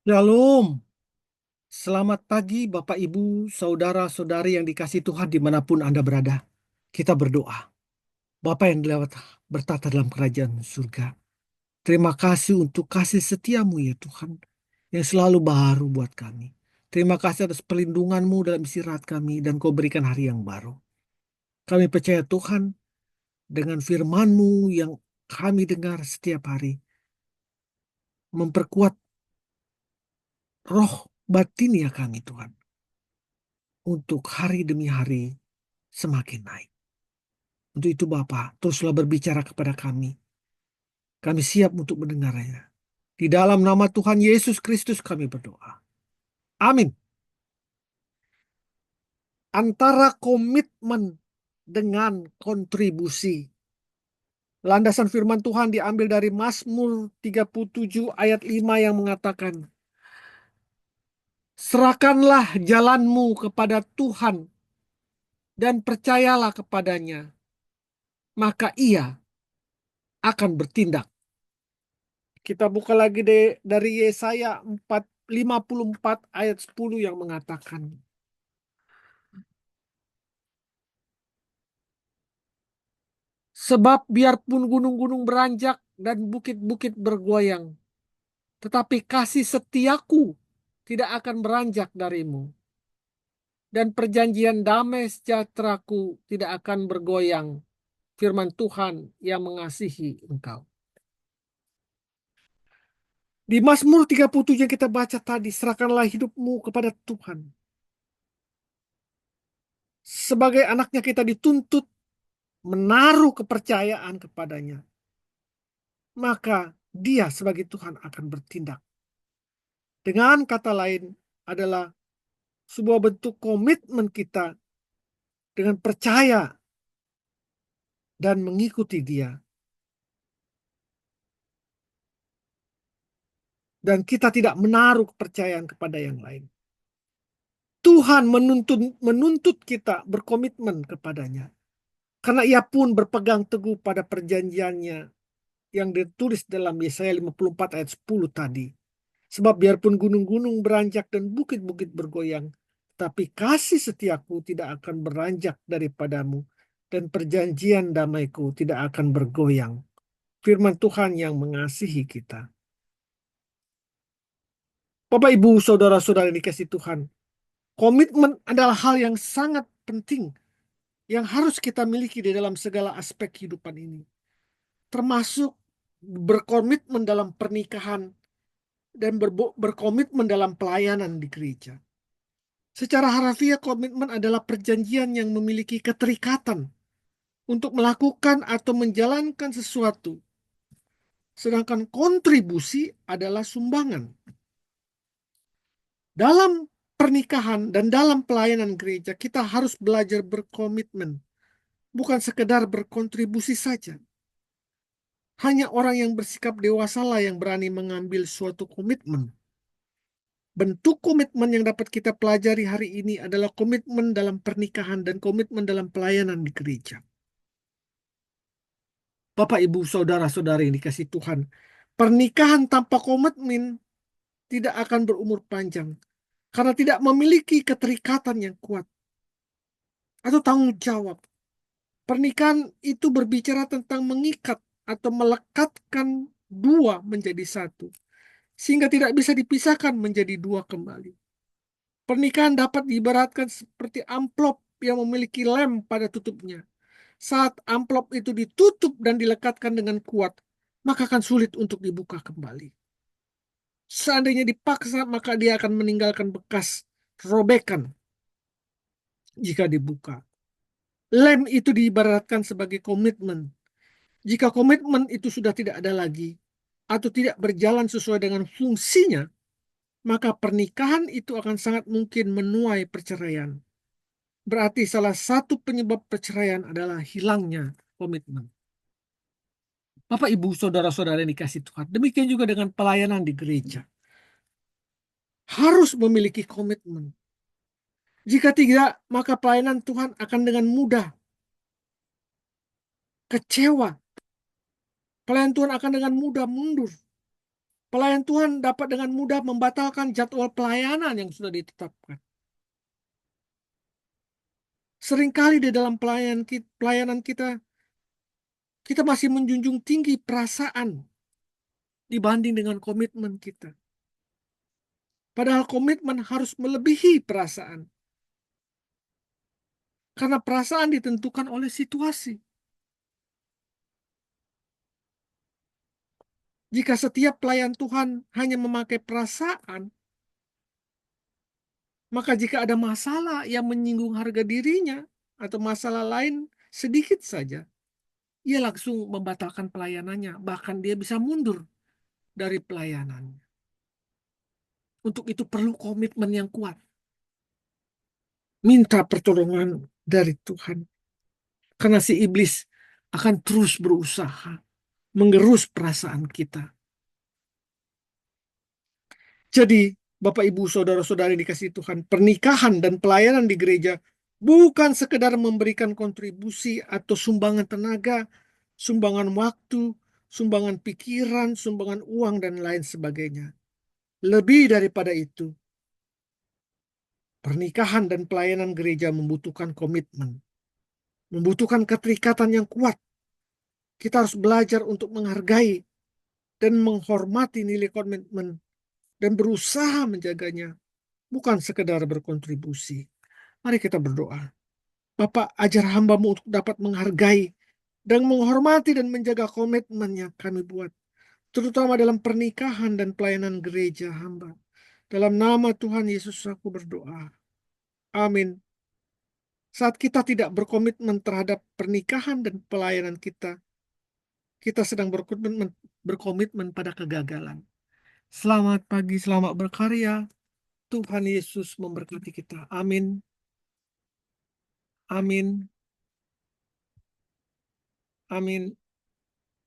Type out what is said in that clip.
Shalom, selamat pagi Bapak Ibu, Saudara-saudari yang dikasihi Tuhan dimanapun Anda berada. Kita berdoa. Bapa yang bertata dalam kerajaan surga. Terima kasih untuk kasih setiamu ya Tuhan, yang selalu baru buat kami. Terima kasih atas perlindunganmu dalam istirahat kami dan kau berikan hari yang baru. Kami percaya Tuhan dengan firman-Mu yang kami dengar setiap hari, memperkuat roh batin ya kami Tuhan, untuk hari demi hari semakin naik. Untuk itu Bapa, teruslah berbicara kepada kami. Kami siap untuk mendengarnya. Di dalam nama Tuhan Yesus Kristus kami berdoa. Amin. Antara komitmen dengan kontribusi. Landasan firman Tuhan diambil dari Mazmur 37 ayat 5 yang mengatakan, serahkanlah jalanmu kepada Tuhan dan percayalah kepadanya, maka ia akan bertindak. Kita buka lagi dari Yesaya 54 ayat 10 yang mengatakan, sebab biarpun gunung-gunung beranjak dan bukit-bukit bergoyang, tetapi kasih setiaku tidak akan beranjak darimu, dan perjanjian damai sejahteraku tidak akan bergoyang, firman Tuhan yang mengasihi engkau. Di Mazmur 37 yang kita baca tadi, serahkanlah hidupmu kepada Tuhan. Sebagai anaknya kita dituntut menaruh kepercayaan kepadanya, maka dia sebagai Tuhan akan bertindak. Dengan kata lain adalah sebuah bentuk komitmen kita dengan percaya dan mengikuti dia. Dan kita tidak menaruh kepercayaan kepada yang lain. Tuhan menuntut kita berkomitmen kepadanya. Karena ia pun berpegang teguh pada perjanjiannya yang ditulis dalam Yesaya 54 ayat 10 tadi. Sebab biarpun gunung-gunung beranjak dan bukit-bukit bergoyang, tapi kasih setiaku tidak akan beranjak daripadamu, dan perjanjian damaiku tidak akan bergoyang. Firman Tuhan yang mengasihi kita. Bapak, Ibu, Saudara-saudara dikasih Tuhan, komitmen adalah hal yang sangat penting yang harus kita miliki di dalam segala aspek kehidupan ini. Termasuk berkomitmen dalam pernikahan dan berkomitmen dalam pelayanan di gereja. Secara harfiah, komitmen adalah perjanjian yang memiliki keterikatan untuk melakukan atau menjalankan sesuatu. Sedangkan kontribusi adalah sumbangan. Dalam pernikahan dan dalam pelayanan gereja, kita harus belajar berkomitmen. Bukan sekedar berkontribusi saja. Hanya orang yang bersikap dewasalah yang berani mengambil suatu komitmen. Bentuk komitmen yang dapat kita pelajari hari ini adalah komitmen dalam pernikahan dan komitmen dalam pelayanan di gereja. Bapak, Ibu, Saudara-saudari yang dikasih Tuhan, pernikahan tanpa komitmen tidak akan berumur panjang karena tidak memiliki keterikatan yang kuat atau tanggung jawab. Pernikahan itu berbicara tentang mengikat atau melekatkan dua menjadi satu, sehingga tidak bisa dipisahkan menjadi dua kembali. Pernikahan dapat diibaratkan seperti amplop yang memiliki lem pada tutupnya. Saat amplop itu ditutup dan dilekatkan dengan kuat, maka akan sulit untuk dibuka kembali. Seandainya dipaksa, maka dia akan meninggalkan bekas robekan jika dibuka. Lem itu diibaratkan sebagai komitmen. Jika komitmen itu sudah tidak ada lagi, atau tidak berjalan sesuai dengan fungsinya, maka pernikahan itu akan sangat mungkin menuai perceraian. Berarti salah satu penyebab perceraian adalah hilangnya komitmen. Bapak, Ibu, Saudara-saudara yang dikasih Tuhan, demikian juga dengan pelayanan di gereja. Harus memiliki komitmen. Jika tidak, maka pelayanan Tuhan akan dengan mudah kecewa. Pelayanan Tuhan akan dengan mudah mundur. Pelayan Tuhan dapat dengan mudah membatalkan jadwal pelayanan yang sudah ditetapkan. Seringkali di dalam pelayanan kita, kita masih menjunjung tinggi perasaan dibanding dengan komitmen kita. Padahal komitmen harus melebihi perasaan. Karena perasaan ditentukan oleh situasi. Jika setiap pelayan Tuhan hanya memakai perasaan, maka jika ada masalah yang menyinggung harga dirinya atau masalah lain sedikit saja, ia langsung membatalkan pelayanannya. Bahkan dia bisa mundur dari pelayanannya. Untuk itu perlu komitmen yang kuat. Minta pertolongan dari Tuhan. Karena si iblis akan terus berusaha mengerus perasaan kita. Jadi, Bapak, Ibu, Saudara-saudari dikasihi Tuhan, pernikahan dan pelayanan di gereja bukan sekedar memberikan kontribusi atau sumbangan tenaga, sumbangan waktu, sumbangan pikiran, sumbangan uang, dan lain sebagainya. Lebih daripada itu, pernikahan dan pelayanan gereja membutuhkan komitmen, membutuhkan keterikatan yang kuat. Kita harus belajar untuk menghargai dan menghormati nilai komitmen dan berusaha menjaganya, bukan sekedar berkontribusi. Mari kita berdoa. Bapak, ajar hamba-Mu untuk dapat menghargai dan menghormati dan menjaga komitmen yang kami buat, terutama dalam pernikahan dan pelayanan gereja hamba. Dalam nama Tuhan Yesus aku berdoa. Amin. Saat kita tidak berkomitmen terhadap pernikahan dan pelayanan kita, kita sedang berkomitmen pada kegagalan. Selamat pagi, selamat berkarya. Tuhan Yesus memberkati kita. Amin. Amin. Amin.